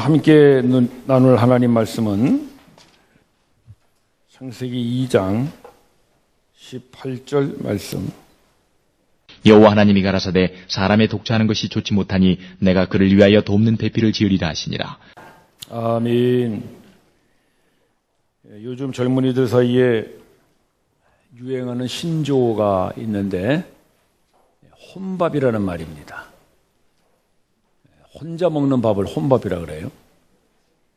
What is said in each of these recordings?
함께 나눌 하나님 말씀은 창세기 2장 18절 말씀. 여호와 하나님이 가라사대 사람의 독처하는 것이 좋지 못하니 내가 그를 위하여 돕는 배필을 지으리라 하시니라. 아멘. 요즘 젊은이들 사이에 유행하는 신조어가 있는데 혼밥이라는 말입니다. 혼자 먹는 밥을 혼밥이라 그래요.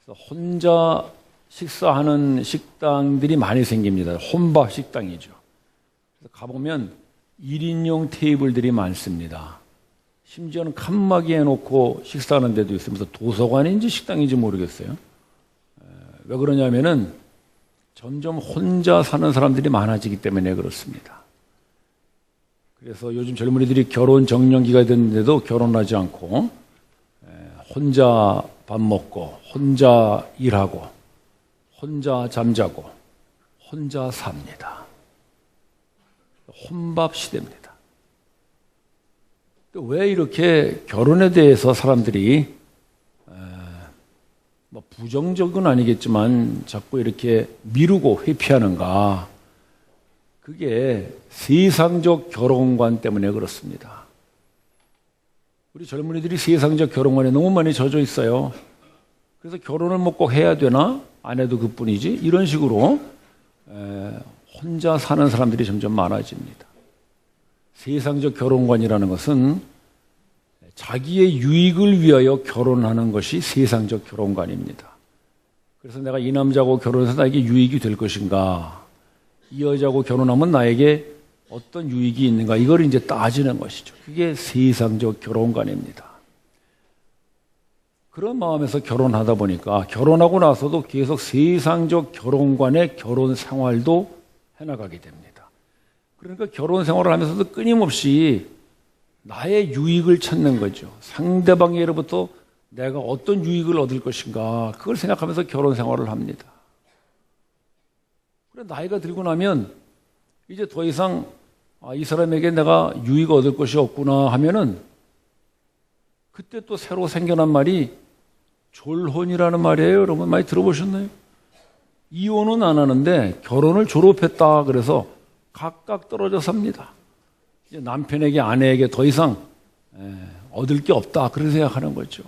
그래서 혼자 식사하는 식당들이 많이 생깁니다. 혼밥 식당이죠. 그래서 가보면 1인용 테이블들이 많습니다. 심지어는 칸막이 해놓고 식사하는 데도 있으면서 도서관인지 식당인지 모르겠어요. 왜 그러냐면은 점점 혼자 사는 사람들이 많아지기 때문에 그렇습니다. 그래서 요즘 젊은이들이 결혼 정년기가 됐는데도 결혼하지 않고 혼자 밥 먹고 혼자 일하고 혼자 잠자고 혼자 삽니다. 혼밥 시대입니다. 왜 이렇게 결혼에 대해서 사람들이 부정적은 아니겠지만 자꾸 이렇게 미루고 회피하는가? 그게 세상적 결혼관 때문에 그렇습니다. 우리 젊은이들이 세상적 결혼관에 너무 많이 젖어 있어요. 그래서 결혼을 뭐 꼭 해야 되나? 안 해도 그뿐이지? 이런 식으로 혼자 사는 사람들이 점점 많아집니다. 세상적 결혼관이라는 것은 자기의 유익을 위하여 결혼하는 것이 세상적 결혼관입니다. 그래서 내가 이 남자하고 결혼해서 나에게 유익이 될 것인가? 이 여자하고 결혼하면 나에게 어떤 유익이 있는가? 이걸 이제 따지는 것이죠. 그게 세상적 결혼관입니다. 그런 마음에서 결혼하다 보니까 결혼하고 나서도 계속 세상적 결혼관의 결혼 생활도 해나가게 됩니다. 그러니까 결혼 생활을 하면서도 끊임없이 나의 유익을 찾는 거죠. 상대방에게로부터 내가 어떤 유익을 얻을 것인가 그걸 생각하면서 결혼 생활을 합니다. 그래 나이가 들고 나면 이제 더 이상 이 사람에게 내가 유익 얻을 것이 없구나 하면은 그때 또 새로 생겨난 말이 졸혼이라는 말이에요. 여러분 많이 들어보셨나요? 이혼은 안 하는데 결혼을 졸업했다 그래서 각각 떨어져 삽니다. 이제 남편에게 아내에게 더 이상 얻을 게 없다 그렇게 생각하는 거죠.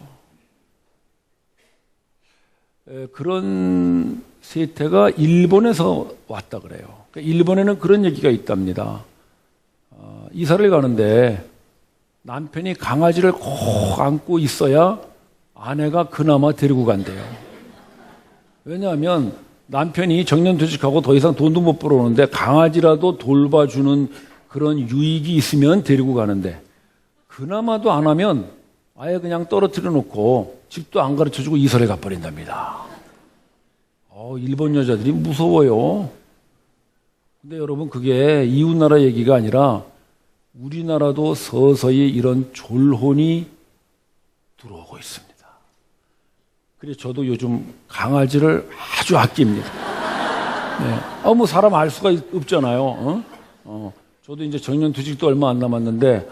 그런 세태가 일본에서 왔다 그래요. 그러니까 일본에는 그런 얘기가 있답니다. 이사를 가는데 남편이 강아지를 꼭 안고 있어야 아내가 그나마 데리고 간대요. 왜냐하면 남편이 정년퇴직하고 더 이상 돈도 못 벌어오는데 강아지라도 돌봐주는 그런 유익이 있으면 데리고 가는데 그나마도 안 하면 아예 그냥 떨어뜨려 놓고 집도 안 가르쳐주고 이사를 가버린답니다. 일본 여자들이 무서워요. 근데 여러분 그게 이웃나라 얘기가 아니라 우리나라도 서서히 이런 졸혼이 들어오고 있습니다. 그래서 저도 요즘 강아지를 아주 아낍니다. 네. 뭐 사람 알 수가 없잖아요. 저도 이제 정년퇴직도 얼마 안 남았는데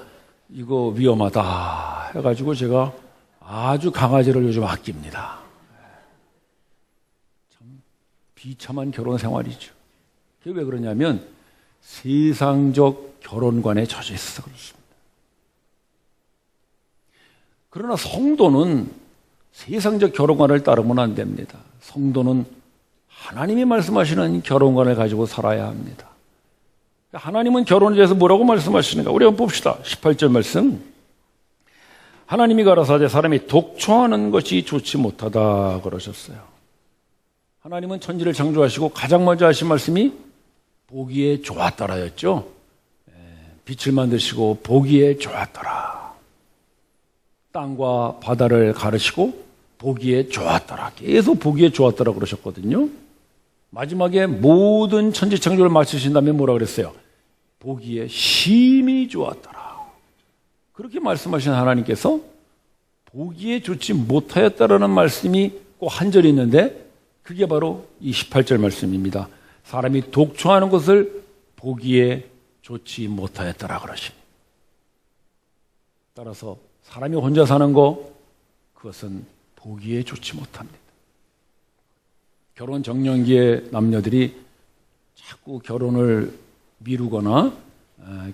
이거 위험하다 해가지고 제가 아주 강아지를 요즘 아낍니다. 참 비참한 결혼 생활이죠. 그게 왜 그러냐면 세상적 결혼관에 젖어 있어서 그렇습니다. 그러나 성도는 세상적 결혼관을 따르면 안 됩니다. 성도는 하나님이 말씀하시는 결혼관을 가지고 살아야 합니다. 하나님은 결혼에 대해서 뭐라고 말씀하시는가? 우리 한번 봅시다. 18절 말씀. 하나님이 가라사대 사람이 독초하는 것이 좋지 못하다 그러셨어요. 하나님은 천지를 창조하시고 가장 먼저 하신 말씀이 보기에 좋았더라였죠. 빛을 만드시고 보기에 좋았더라. 땅과 바다를 가르시고 보기에 좋았더라. 계속 보기에 좋았더라 그러셨거든요. 마지막에 모든 천지창조를 마치신 다음에 뭐라 그랬어요? 보기에 심히 좋았더라. 그렇게 말씀하신 하나님께서 보기에 좋지 못하였다라는 말씀이 꼭 한 절이 있는데 그게 바로 이 18절 말씀입니다. 사람이 독초하는 것을 보기에 좋지 못하였더라 그러십니다. 따라서 사람이 혼자 사는 거 그것은 보기에 좋지 못합니다. 결혼 정년기의 남녀들이 자꾸 결혼을 미루거나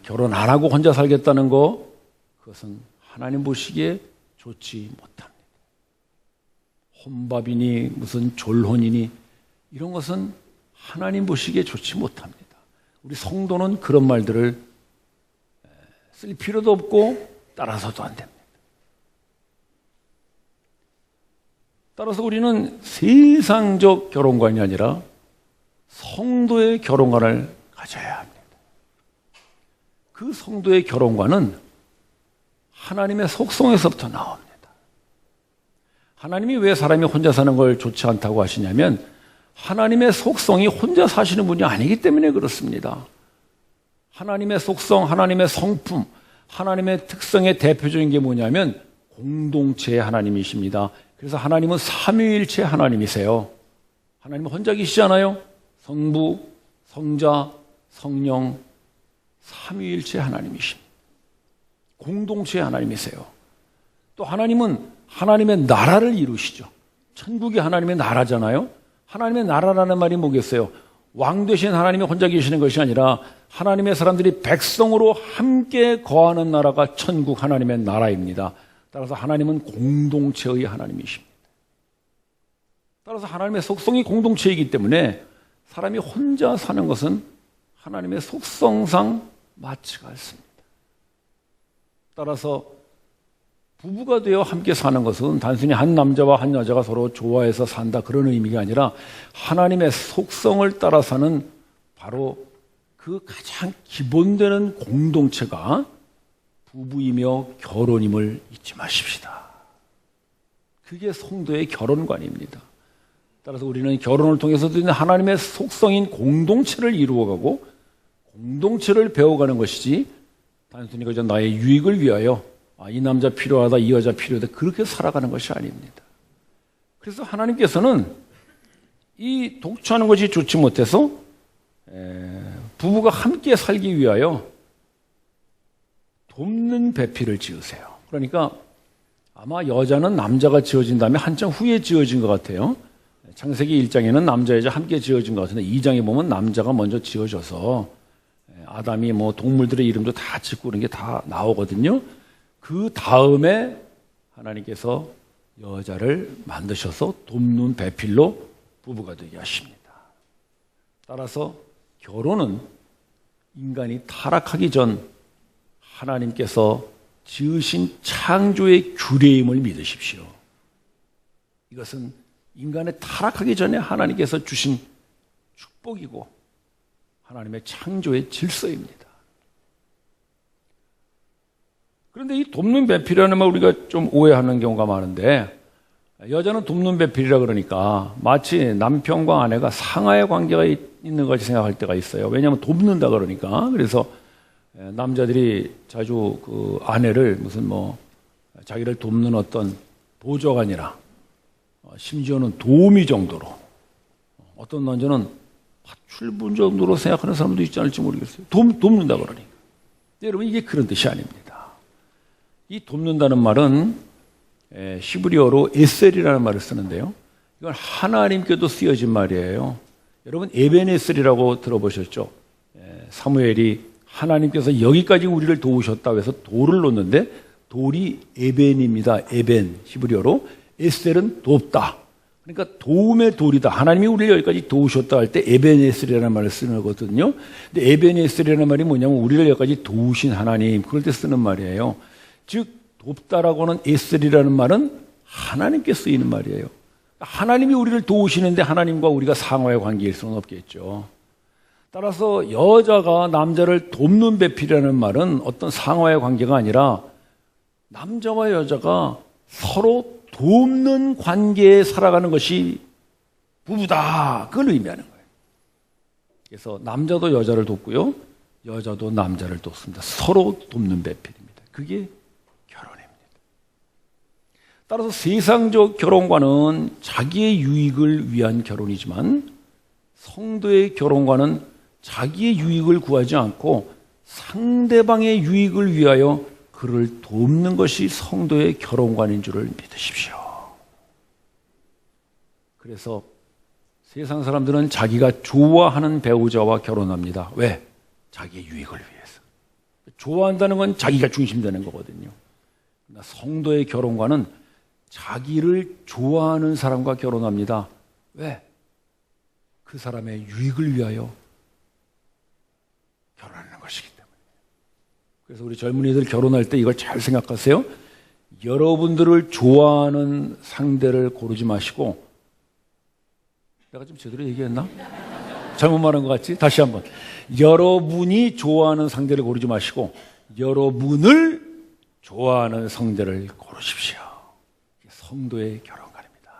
결혼 안 하고 혼자 살겠다는 거, 그것은 하나님 보시기에 좋지 못합니다. 혼밥이니 무슨 졸혼이니 이런 것은 하나님 보시기에 좋지 못합니다. 우리 성도는 그런 말들을 쓸 필요도 없고 따라서도 안 됩니다. 따라서 우리는 세상적 결혼관이 아니라 성도의 결혼관을 가져야 합니다. 그 성도의 결혼관은 하나님의 속성에서부터 나옵니다. 하나님이 왜 사람이 혼자 사는 걸 좋지 않다고 하시냐면 하나님의 속성이 혼자 사시는 분이 아니기 때문에 그렇습니다. 하나님의 속성, 하나님의 성품, 하나님의 특성의 대표적인 게 뭐냐면 공동체의 하나님이십니다. 그래서 하나님은 삼위일체 하나님이세요. 하나님은 혼자 계시잖아요. 성부, 성자, 성령, 삼위일체 하나님이십니다. 공동체의 하나님이세요. 또 하나님은 하나님의 나라를 이루시죠. 천국이 하나님의 나라잖아요. 하나님의 나라라는 말이 뭐겠어요? 왕 되신 하나님이 혼자 계시는 것이 아니라 하나님의 사람들이 백성으로 함께 거하는 나라가 천국 하나님의 나라입니다. 따라서 하나님은 공동체의 하나님이십니다. 따라서 하나님의 속성이 공동체이기 때문에 사람이 혼자 사는 것은 하나님의 속성상 맞지가 않습니다. 따라서 부부가 되어 함께 사는 것은 단순히 한 남자와 한 여자가 서로 좋아해서 산다 그런 의미가 아니라 하나님의 속성을 따라 사는 바로 그 가장 기본되는 공동체가 부부이며 결혼임을 잊지 마십시다. 그게 성도의 결혼관입니다. 따라서 우리는 결혼을 통해서도 하나님의 속성인 공동체를 이루어가고 공동체를 배워가는 것이지 단순히 그저 나의 유익을 위하여 이 남자 필요하다, 이 여자 필요하다 그렇게 살아가는 것이 아닙니다. 그래서 하나님께서는 이 독처하는 것이 좋지 못해서 부부가 함께 살기 위하여 돕는 배필을 지으세요. 그러니까 아마 여자는 남자가 지어진 다음에 한참 후에 지어진 것 같아요. 창세기 1장에는 남자 여자 함께 지어진 것 같은데 2장에 보면 남자가 먼저 지어져서 아담이 뭐 동물들의 이름도 다 짓고 그런 게 다 나오거든요. 그 다음에 하나님께서 여자를 만드셔서 돕는 배필로 부부가 되게 하십니다. 따라서 결혼은 인간이 타락하기 전 하나님께서 지으신 창조의 규례임을 믿으십시오. 이것은 인간의 타락하기 전에 하나님께서 주신 축복이고 하나님의 창조의 질서입니다. 그런데 이 돕는 배필이라는 말 우리가 좀 오해하는 경우가 많은데 여자는 돕는 배필이라 그러니까 마치 남편과 아내가 상하의 관계가 있는 것이 생각할 때가 있어요. 왜냐하면 돕는다 그러니까. 그래서 남자들이 자주 그 아내를 무슨 뭐 자기를 돕는 어떤 보조가 아니라 심지어는 도우미 정도로 어떤 남자는 파출부 정도로 생각하는 사람도 있지 않을지 모르겠어요. 돕는다 그러니까. 여러분 이게 그런 뜻이 아닙니다. 이 돕는다는 말은 히브리어로 에셀이라는 말을 쓰는데요. 이건 하나님께도 쓰여진 말이에요. 여러분 에벤에셀이라고 들어보셨죠? 사무엘이 하나님께서 여기까지 우리를 도우셨다고 해서 돌을 놓는데 돌이 에벤입니다. 에벤 히브리어로. 에셀은 돕다. 그러니까 도움의 돌이다. 하나님이 우리를 여기까지 도우셨다 할 때 에벤에셀이라는 말을 쓰는 거거든요. 근데 에벤에셀이라는 말이 뭐냐면 우리를 여기까지 도우신 하나님, 그럴 때 쓰는 말이에요. 즉 돕다라고 하는 에셀이라는 말은 하나님께 쓰이는 말이에요. 하나님이 우리를 도우시는데 하나님과 우리가 상호의 관계일 수는 없겠죠. 따라서 여자가 남자를 돕는 배필이라는 말은 어떤 상호의 관계가 아니라 남자와 여자가 서로 돕는 관계에 살아가는 것이 부부다. 그걸 의미하는 거예요. 그래서 남자도 여자를 돕고요. 여자도 남자를 돕습니다. 서로 돕는 배필입니다. 그게 결혼입니다. 따라서 세상적 결혼과는 자기의 유익을 위한 결혼이지만 성도의 결혼과는 자기의 유익을 구하지 않고 상대방의 유익을 위하여 그를 돕는 것이 성도의 결혼관인 줄을 믿으십시오. 그래서 세상 사람들은 자기가 좋아하는 배우자와 결혼합니다. 왜? 자기의 유익을 위해서. 좋아한다는 건 자기가 중심되는 거거든요. 그러나 성도의 결혼관은 자기를 좋아하는 사람과 결혼합니다. 왜? 그 사람의 유익을 위하여 결혼하는 것이기 때문에. 그래서 우리 젊은이들 결혼할 때 이걸 잘 생각하세요. 여러분들을 좋아하는 상대를 고르지 마시고, 내가 좀 제대로 얘기했나? 잘못 말한 것 같지? 다시 한번. 여러분이 좋아하는 상대를 고르지 마시고 여러분을 좋아하는 상대를 고르십시오. 이게 성도의 결혼관입니다.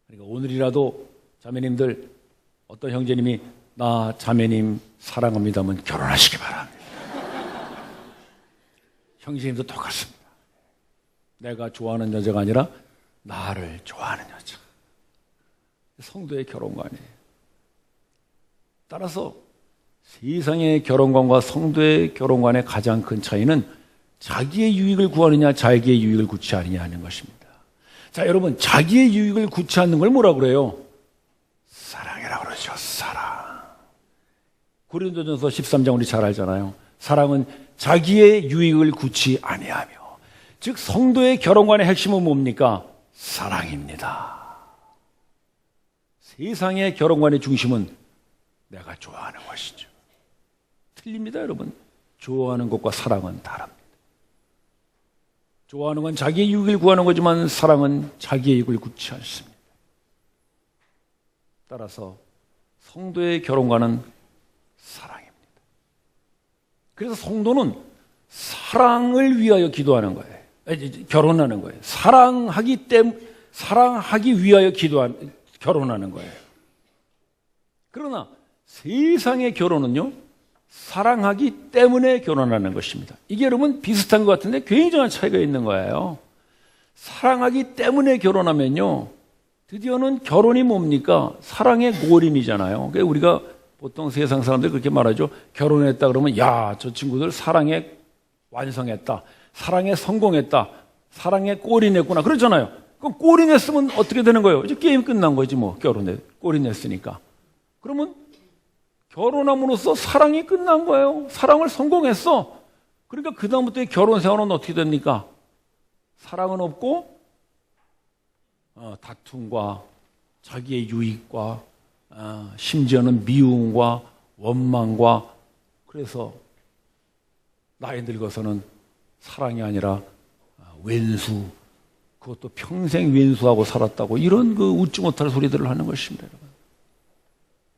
그러니까 오늘이라도 자매님들, 어떤 형제님이 나 자매님 사랑합니다면 결혼하시기 바랍니다. 형제님도 똑같습니다. 내가 좋아하는 여자가 아니라 나를 좋아하는 여자. 성도의 결혼관이에요. 따라서 세상의 결혼관과 성도의 결혼관의 가장 큰 차이는 자기의 유익을 구하느냐 자기의 유익을 구치 하느냐 하는 것입니다. 자, 여러분, 자기의 유익을 구치 않는 걸 뭐라 그래요? 사랑이라고 그러죠. 사랑. 고린도전서 13장 우리 잘 알잖아요. 사랑은 자기의 유익을 구치 아니하며. 즉 성도의 결혼관의 핵심은 뭡니까? 사랑입니다. 세상의 결혼관의 중심은 내가 좋아하는 것이죠. 틀립니다, 여러분. 좋아하는 것과 사랑은 다릅니다. 좋아하는 건 자기의 유익을 구하는 거지만 사랑은 자기의 유익을 구치 않습니다. 따라서 성도의 결혼관은 사랑입니다. 그래서 성도는 사랑을 위하여 기도하는 거예요. 결혼하는 거예요. 사랑하기 위하여 결혼하는 거예요. 그러나 세상의 결혼은요, 사랑하기 때문에 결혼하는 것입니다. 이게 여러분 비슷한 것 같은데 굉장한 차이가 있는 거예요. 사랑하기 때문에 결혼하면요, 드디어는 결혼이 뭡니까? 사랑의 골인이잖아요. 그러니까 우리가 보통 세상 사람들 그렇게 말하죠. 결혼했다 그러면 야, 저 친구들 사랑에 완성했다. 사랑에 성공했다. 사랑에 골인했구나. 그러잖아요. 그럼 골인했으면 어떻게 되는 거예요? 이제 게임 끝난 거지 뭐. 골인했으니까. 그러면 결혼함으로써 사랑이 끝난 거예요. 사랑을 성공했어. 그러니까 그 다음부터의 결혼 생활은 어떻게 됩니까? 사랑은 없고 다툼과 자기의 유익과 심지어는 미움과 원망과, 그래서 나이 늙어서는 사랑이 아니라 왼수, 그것도 평생 왼수하고 살았다고, 이런 그 웃지 못할 소리들을 하는 것입니다, 여러분.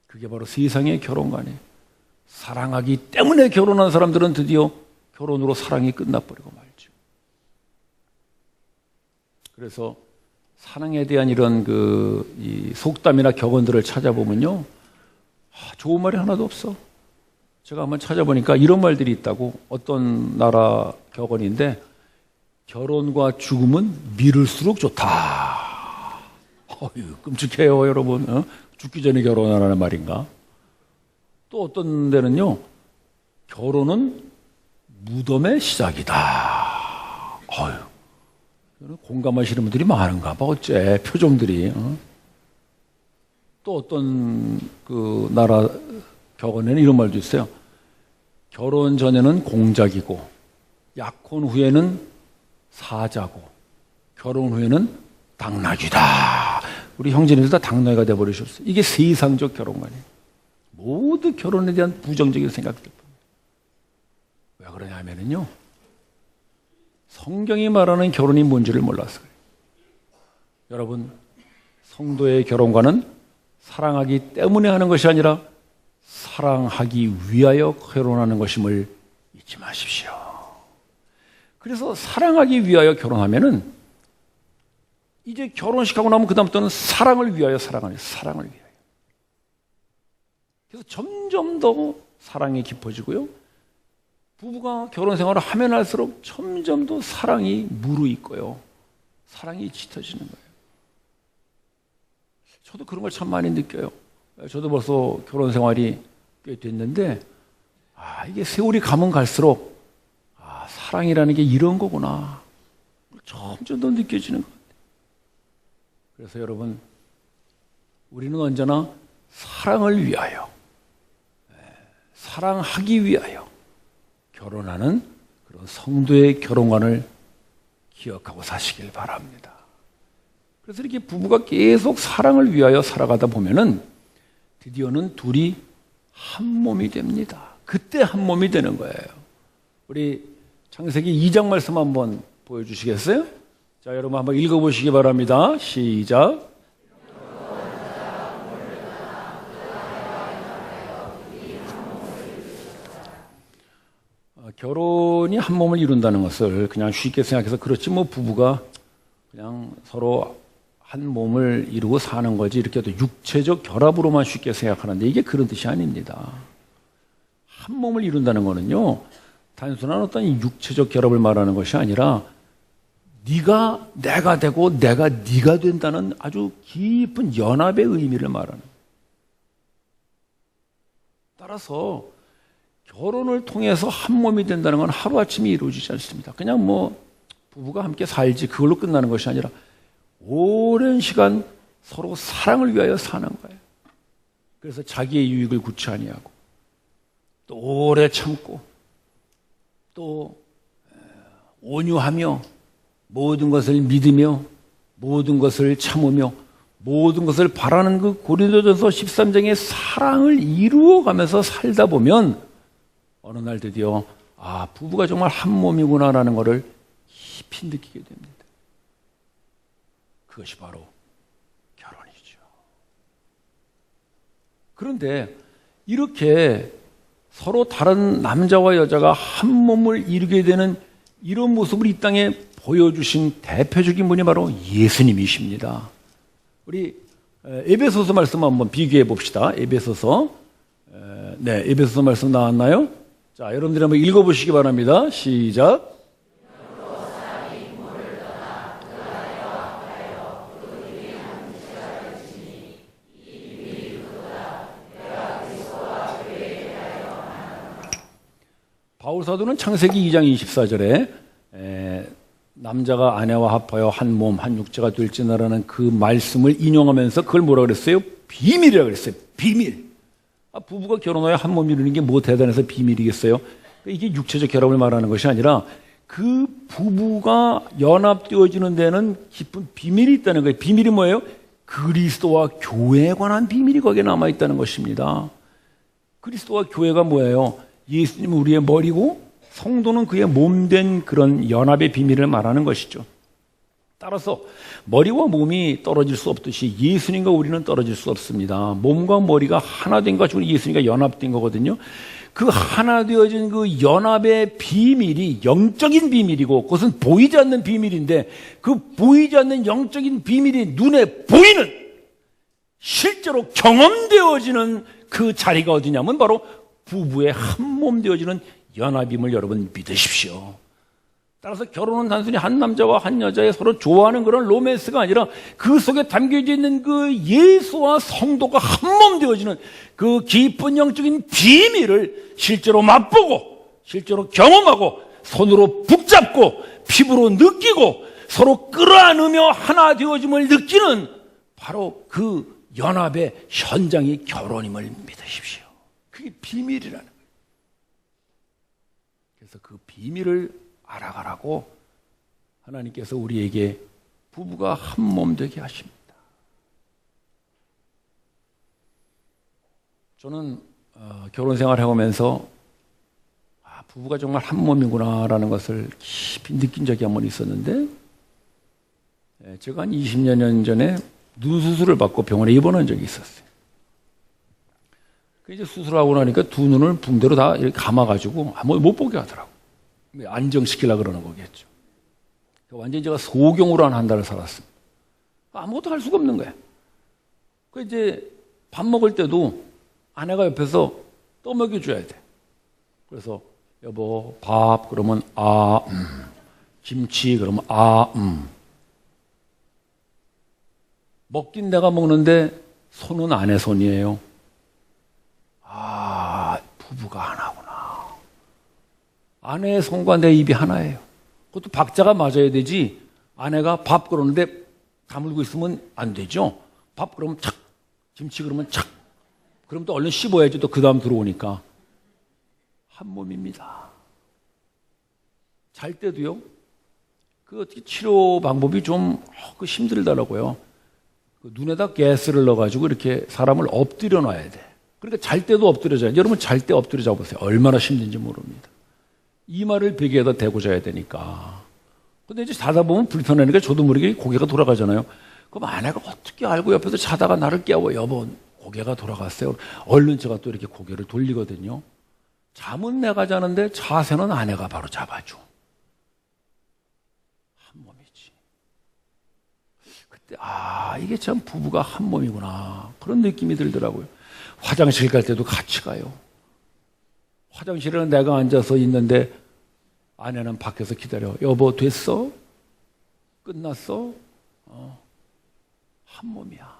그게 바로 세상의 결혼관이에요. 사랑하기 때문에 결혼한 사람들은 드디어 결혼으로 사랑이 끝나버리고 말죠. 그래서 사랑에 대한 이런 이 속담이나 격언들을 찾아보면요, 좋은 말이 하나도 없어. 제가 한번 찾아보니까 이런 말들이 있다고. 어떤 나라 격언인데, 결혼과 죽음은 미룰수록 좋다. 어휴, 끔찍해요, 여러분. 죽기 전에 결혼하라는 말인가? 또 어떤 데는요, 결혼은 무덤의 시작이다. 어휴, 공감하시는 분들이 많은가 봐, 어째, 표정들이. 또 어떤 그 나라 격언에는 이런 말도 있어요. 결혼 전에는 공작이고, 약혼 후에는 사자고, 결혼 후에는 당나귀다. 우리 형제님들 다 당나귀가 돼버리셨어요. 이게 세상적 결혼관이에요. 모두 결혼에 대한 부정적인 생각들. 왜 그러냐면요, 성경이 말하는 결혼이 뭔지를 몰라서 그래요. 여러분, 성도의 결혼관은 사랑하기 때문에 하는 것이 아니라 사랑하기 위하여 결혼하는 것임을 잊지 마십시오. 그래서 사랑하기 위하여 결혼하면은 이제 결혼식하고 나면 그다음부터는 사랑을 위하여 사랑을 위하여. 그래서 점점 더 사랑이 깊어지고요. 부부가 결혼 생활을 하면 할수록 점점 더 사랑이 무르익고요. 사랑이 짙어지는 거예요. 저도 그런 걸 참 많이 느껴요. 저도 벌써 결혼 생활이 꽤 됐는데, 이게 세월이 가면 갈수록 사랑이라는 게 이런 거구나. 점점 더 느껴지는 것 같아요. 그래서 여러분, 우리는 언제나 사랑을 위하여, 사랑하기 위하여 결혼하는 그런 성도의 결혼관을 기억하고 사시길 바랍니다. 그래서 이렇게 부부가 계속 사랑을 위하여 살아가다 보면은 드디어는 둘이 한 몸이 됩니다. 그때 한 몸이 되는 거예요. 우리 창세기 2장 말씀 한번 보여주시겠어요? 자, 여러분 한번 읽어보시기 바랍니다. 시작. 결혼이 한 몸을 이룬다는 것을 그냥 쉽게 생각해서 그렇지 뭐 부부가 그냥 서로 한 몸을 이루고 사는 거지 이렇게 또 육체적 결합으로만 쉽게 생각하는데 이게 그런 뜻이 아닙니다. 한 몸을 이룬다는 거는요, 단순한 어떤 육체적 결합을 말하는 것이 아니라 네가 내가 되고 내가 네가 된다는 아주 깊은 연합의 의미를 말하는. 따라서 결혼을 통해서 한 몸이 된다는 건 하루아침에 이루어지지 않습니다. 그냥 뭐 부부가 함께 살지 그걸로 끝나는 것이 아니라 오랜 시간 서로 사랑을 위하여 사는 거예요. 그래서 자기의 유익을 구치 아니하고 또 오래 참고 또 온유하며 모든 것을 믿으며 모든 것을 참으며 모든 것을 바라는 그 고린도전서 13장의 사랑을 이루어가면서 살다 보면 어느 날 드디어 부부가 정말 한 몸이구나라는 것을 깊이 느끼게 됩니다. 그것이 바로 결혼이죠. 그런데 이렇게 서로 다른 남자와 여자가 한 몸을 이루게 되는 이런 모습을 이 땅에 보여주신 대표적인 분이 바로 예수님이십니다. 우리 에베소서 말씀 한번 비교해 봅시다. 에베소서 말씀 나왔나요? 자, 여러분들이 한번 읽어보시기 바랍니다. 시작. 바울사도는 창세기 2장 24절에 남자가 아내와 합하여 한 몸, 한 육체가 될지나라는 그 말씀을 인용하면서 그걸 뭐라 그랬어요? 비밀이라고 그랬어요. 비밀. 부부가 결혼하여 한 몸 이루는 게 뭐 대단해서 비밀이겠어요? 이게 육체적 결합을 말하는 것이 아니라 그 부부가 연합되어지는 데는 깊은 비밀이 있다는 거예요. 비밀이 뭐예요? 그리스도와 교회에 관한 비밀이 거기에 남아있다는 것입니다. 그리스도와 교회가 뭐예요? 예수님은 우리의 머리고 성도는 그의 몸된 그런 연합의 비밀을 말하는 것이죠. 따라서 머리와 몸이 떨어질 수 없듯이 예수님과 우리는 떨어질 수 없습니다. 몸과 머리가 하나 된 것이 예수님과 연합된 거거든요. 그 하나 되어진 그 연합의 비밀이 영적인 비밀이고 그것은 보이지 않는 비밀인데 그 보이지 않는 영적인 비밀이 눈에 보이는 실제로 경험되어지는 그 자리가 어디냐면 바로 부부의 한 몸 되어지는 연합임을 여러분 믿으십시오. 따라서 결혼은 단순히 한 남자와 한 여자의 서로 좋아하는 그런 로맨스가 아니라 그 속에 담겨져 있는 그 예수와 성도가 한 몸 되어지는 그 깊은 영적인 비밀을 실제로 맛보고 실제로 경험하고 손으로 붙잡고 피부로 느끼고 서로 끌어안으며 하나 되어짐을 느끼는 바로 그 연합의 현장이 결혼임을 믿으십시오. 그게 비밀이라는 거예요. 그래서 그 비밀을 알아가라고 하나님께서 우리에게 부부가 한 몸 되게 하십니다. 저는 결혼 생활해오면서 부부가 정말 한 몸이구나라는 것을 깊이 느낀 적이 한 번 있었는데 제가 한 20여 년 전에 눈 수술을 받고 병원에 입원한 적이 있었어요. 이제 수술하고 나니까 두 눈을 붕대로 다 이렇게 감아가지고 못 보게 하더라고. 안정시키려고 그러는 거겠죠. 완전히 제가 소경으로 한 달을 살았습니다. 아무것도 할 수가 없는 거야. 그 이제 밥 먹을 때도 아내가 옆에서 떠먹여줘야 돼. 그래서 여보 밥 그러면 김치 그러면 먹긴 내가 먹는데 손은 아내 손이에요. 부부가 하나구나. 아내의 손과 내 입이 하나예요. 그것도 박자가 맞아야 되지. 아내가 밥 그러는데 다물고 있으면 안 되죠. 밥 그러면 착 김치 그러면 착. 그럼 또 얼른 씹어야지 또 그 다음 들어오니까. 한 몸입니다. 잘 때도요. 그 어떻게 치료 방법이 좀 힘들더라고요. 그 눈에다 가스를 넣어가지고 이렇게 사람을 엎드려 놔야 돼. 그러니까 잘 때도 엎드려 자요. 여러분 잘 때 엎드려 자보세요. 얼마나 힘든지 모릅니다. 이마를 베개에다 대고 자야 되니까. 근데 이제 자다 보면 불편하니까 저도 모르게 고개가 돌아가잖아요. 그럼 아내가 어떻게 알고 옆에서 자다가 나를 깨워. 여보, 고개가 돌아갔어요. 얼른 제가 또 이렇게 고개를 돌리거든요. 잠은 내가 자는데 자세는 아내가 바로 잡아줘. 한 몸이지. 그때 이게 참 부부가 한 몸이구나. 그런 느낌이 들더라고요. 화장실 갈 때도 같이 가요. 화장실에는 내가 앉아서 있는데 아내는 밖에서 기다려. 여보, 됐어? 끝났어? 한 몸이야.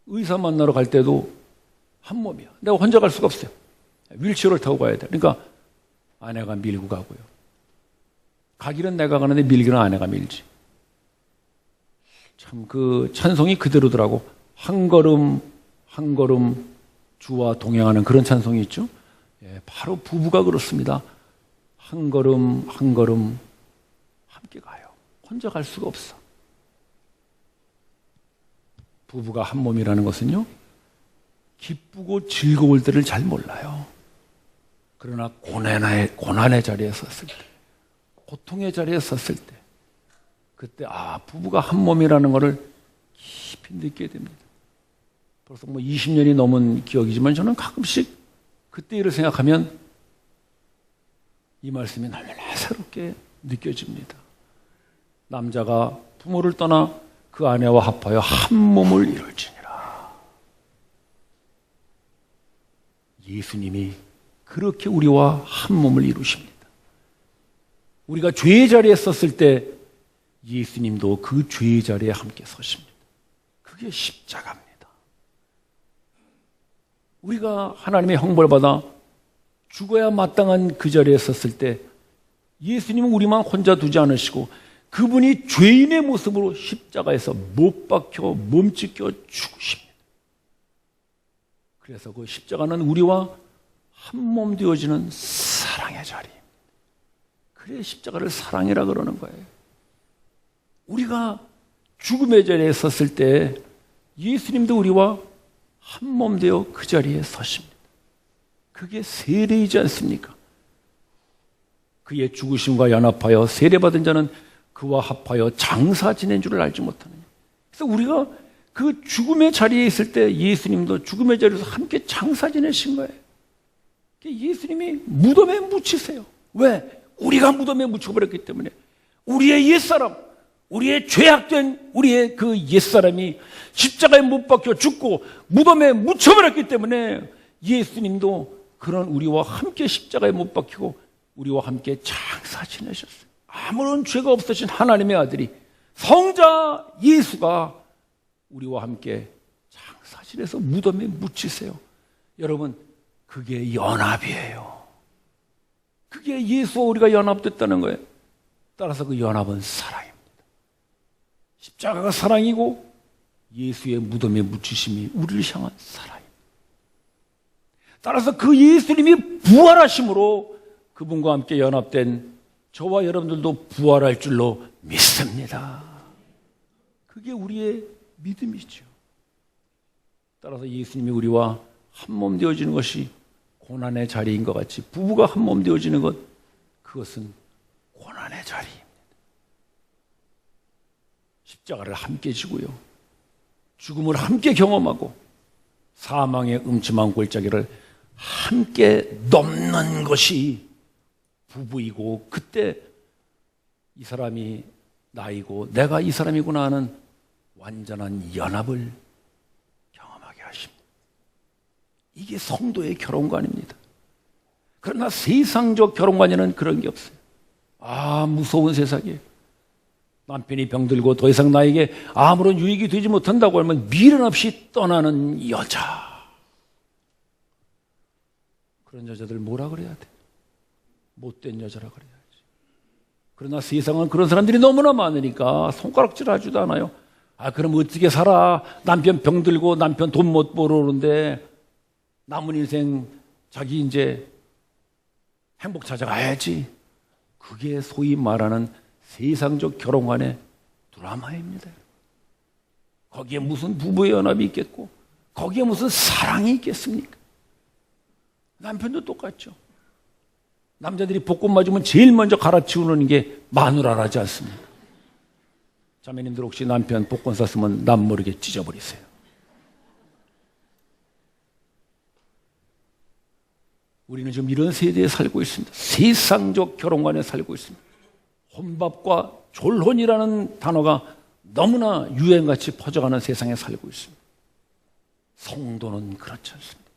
의사 만나러 갈 때도 한 몸이야. 내가 혼자 갈 수가 없어요. 휠체어를 타고 가야 돼. 그러니까 아내가 밀고 가고요. 가기는 내가 가는데 밀기는 아내가 밀지. 참 그 찬송이 그대로더라고. 한 걸음 한 걸음 주와 동행하는 그런 찬송이 있죠. 예, 바로 부부가 그렇습니다. 한 걸음 한 걸음 함께 가요. 혼자 갈 수가 없어. 부부가 한 몸이라는 것은요, 기쁘고 즐거울 때를 잘 몰라요. 그러나 고난의 자리에 섰을 때, 고통의 자리에 섰을 때, 그때 부부가 한 몸이라는 것을 깊이 느끼게 됩니다. 벌써 20년이 넘은 기억이지만 저는 가끔씩 그때 일을 생각하면 이 말씀이 너무나 새롭게 느껴집니다. 남자가 부모를 떠나 그 아내와 합하여 한 몸을 이룰지니라. 예수님이 그렇게 우리와 한 몸을 이루십니다. 우리가 죄의 자리에 섰을 때 예수님도 그 죄의 자리에 함께 서십니다. 그게 십자가입니다. 우리가 하나님의 형벌받아 죽어야 마땅한 그 자리에 섰을 때 예수님은 우리만 혼자 두지 않으시고 그분이 죄인의 모습으로 십자가에서 못 박혀 몸찢겨 죽으십니다. 그래서 그 십자가는 우리와 한 몸 되어지는 사랑의 자리입니다. 그래 십자가를 사랑이라 그러는 거예요. 우리가 죽음의 자리에 섰을 때 예수님도 우리와 한 몸 되어 그 자리에 서십니다. 그게 세례이지 않습니까? 그의 죽으심과 연합하여 세례받은 자는 그와 합하여 장사 지낸 줄을 알지 못하느냐. 그래서 우리가 그 죽음의 자리에 있을 때 예수님도 죽음의 자리에서 함께 장사 지내신 거예요. 예수님이 무덤에 묻히세요. 왜? 우리가 무덤에 묻혀버렸기 때문에 우리의 옛사람, 우리의 죄악된 우리의 그 옛사람이 십자가에 못 박혀 죽고 무덤에 묻혀버렸기 때문에 예수님도 그런 우리와 함께 십자가에 못 박히고 우리와 함께 장사 지내셨어요. 아무런 죄가 없으신 하나님의 아들이 성자 예수가 우리와 함께 장사 지내서 무덤에 묻히세요. 여러분, 그게 연합이에요. 그게 예수와 우리가 연합됐다는 거예요. 따라서 그 연합은 사랑입니다. 십자가가 사랑이고 예수의 무덤에 묻히심이 우리를 향한 사랑입니다. 따라서 그 예수님이 부활하심으로 그분과 함께 연합된 저와 여러분들도 부활할 줄로 믿습니다. 그게 우리의 믿음이죠. 따라서 예수님이 우리와 한 몸 되어지는 것이 고난의 자리인 것 같이 부부가 한 몸 되어지는 것, 그것은 고난의 자리입니다. 십자가를 함께 지고요, 죽음을 함께 경험하고 사망의 음침한 골짜기를 함께 넘는 것이 부부이고, 그때 이 사람이 나이고 내가 이 사람이구나 하는 완전한 연합을 경험하게 하십니다. 이게 성도의 결혼관입니다. 그러나 세상적 결혼관에는 그런 게 없어요. 무서운 세상이에요. 남편이 병들고 더 이상 나에게 아무런 유익이 되지 못한다고 하면 미련 없이 떠나는 여자. 그런 여자들 뭐라 그래야 돼? 못된 여자라 그래야지. 그러나 세상은 그런 사람들이 너무나 많으니까 손가락질 하지도 않아요. 그럼 어떻게 살아? 남편 병들고 남편 돈 못 벌어오는데 남은 인생 자기 이제 행복 찾아가야지. 그게 소위 말하는 세상적 결혼관의 드라마입니다. 거기에 무슨 부부의 연합이 있겠고 거기에 무슨 사랑이 있겠습니까? 남편도 똑같죠. 남자들이 복권 맞으면 제일 먼저 갈아치우는 게 마누라라지 않습니까? 자매님들 혹시 남편 복권 샀으면 남 모르게 찢어버리세요. 우리는 지금 이런 세대에 살고 있습니다. 세상적 결혼관에 살고 있습니다. 혼밥과 졸혼이라는 단어가 너무나 유행같이 퍼져가는 세상에 살고 있습니다. 성도는 그렇지 않습니다.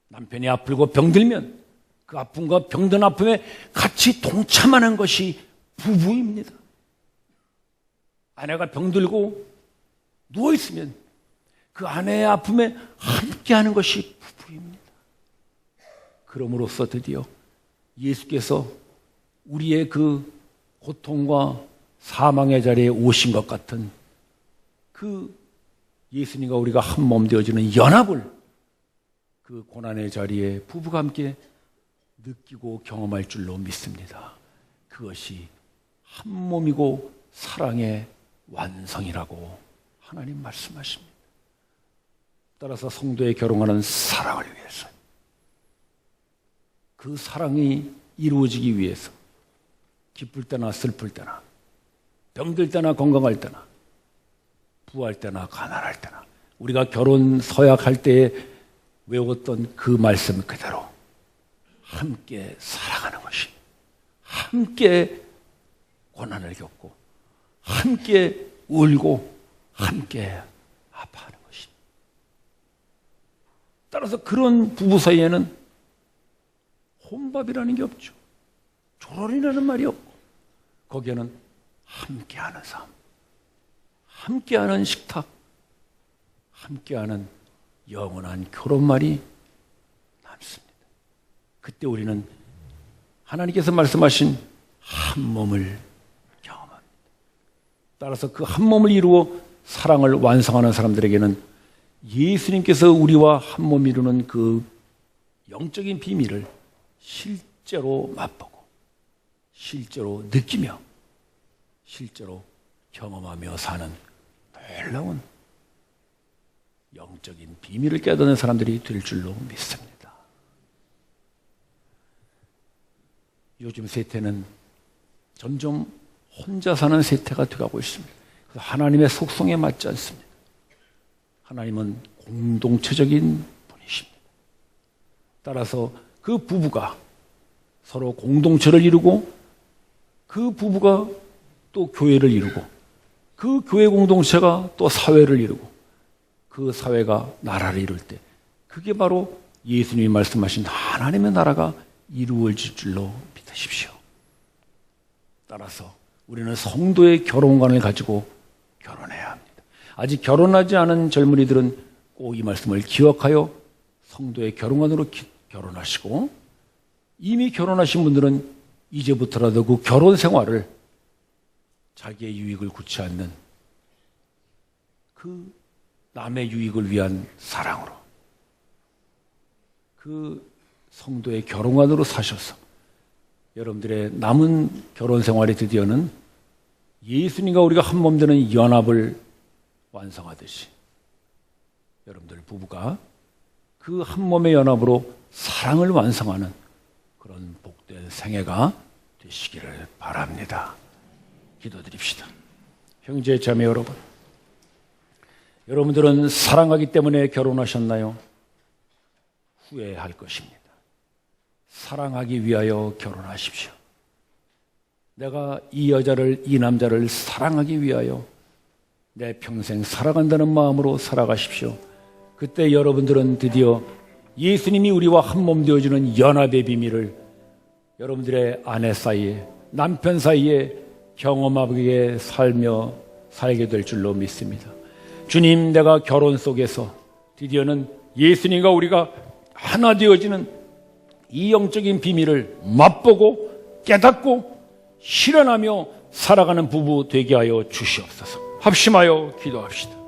남편이 아프고 병들면 그 아픔과 병든 아픔에 같이 동참하는 것이 부부입니다. 아내가 병들고 누워있으면 그 아내의 아픔에 함께하는 것이 부부입니다. 그럼으로써 드디어 예수께서 우리의 그 고통과 사망의 자리에 오신 것 같은 그 예수님과 우리가 한 몸 되어지는 연합을 그 고난의 자리에 부부가 함께 느끼고 경험할 줄로 믿습니다. 그것이 한 몸이고 사랑의 완성이라고 하나님 말씀하십니다. 따라서 성도의 결혼하는 사랑을 위해서, 그 사랑이 이루어지기 위해서 기쁠 때나 슬플 때나 병들 때나 건강할 때나 부할 때나 가난할 때나 우리가 결혼 서약할 때에 외웠던 그 말씀 그대로 함께 사랑하는 것이, 함께 고난을 겪고 함께 울고 함께 아파하는 것이. 따라서 그런 부부 사이에는 혼밥이라는 게 없죠. 졸혼이라는 말이 없고 거기에는 함께하는 삶, 함께하는 식탁, 함께하는 영원한 결혼말이 남습니다. 그때 우리는 하나님께서 말씀하신 한 몸을 경험합니다. 따라서 그 한 몸을 이루어 사랑을 완성하는 사람들에게는 예수님께서 우리와 한 몸 이루는 그 영적인 비밀을 실제로 맛보고 실제로 느끼며 실제로 경험하며 사는 놀라운 영적인 비밀을 깨닫는 사람들이 될 줄로 믿습니다. 요즘 세태는 점점 혼자 사는 세태가 되어가고 있습니다. 그래서 하나님의 속성에 맞지 않습니다. 하나님은 공동체적인 분이십니다. 따라서 그 부부가 서로 공동체를 이루고 그 부부가 또 교회를 이루고 그 교회 공동체가 또 사회를 이루고 그 사회가 나라를 이룰 때 그게 바로 예수님이 말씀하신 하나님의 나라가 이루어질 줄로 믿으십시오. 따라서 우리는 성도의 결혼관을 가지고 결혼해야 합니다. 아직 결혼하지 않은 젊은이들은 꼭 이 말씀을 기억하여 성도의 결혼관으로 결혼하시고, 이미 결혼하신 분들은 이제부터라도 그 결혼 생활을 자기의 유익을 굳지 않는 그 남의 유익을 위한 사랑으로 그 성도의 결혼관으로 사셔서 여러분들의 남은 결혼 생활에 드디어는 예수님과 우리가 한 몸 되는 연합을 완성하듯이 여러분들 부부가 그 한 몸의 연합으로 사랑을 완성하는 그런 복된 생애가 되시기를 바랍니다. 기도드립시다. 형제 자매 여러분, 여러분들은 사랑하기 때문에 결혼하셨나요? 후회할 것입니다. 사랑하기 위하여 결혼하십시오. 내가 이 여자를, 이 남자를 사랑하기 위하여 내 평생 살아간다는 마음으로 살아가십시오. 그때 여러분들은 드디어 예수님이 우리와 한 몸 되어주는 연합의 비밀을 여러분들의 아내 사이에, 남편 사이에 경험하게 살며 살게 될 줄로 믿습니다. 주님, 내가 결혼 속에서 드디어는 예수님과 우리가 하나 되어지는 이 영적인 비밀을 맛보고 깨닫고 실현하며 살아가는 부부 되게 하여 주시옵소서. 합심하여 기도합시다.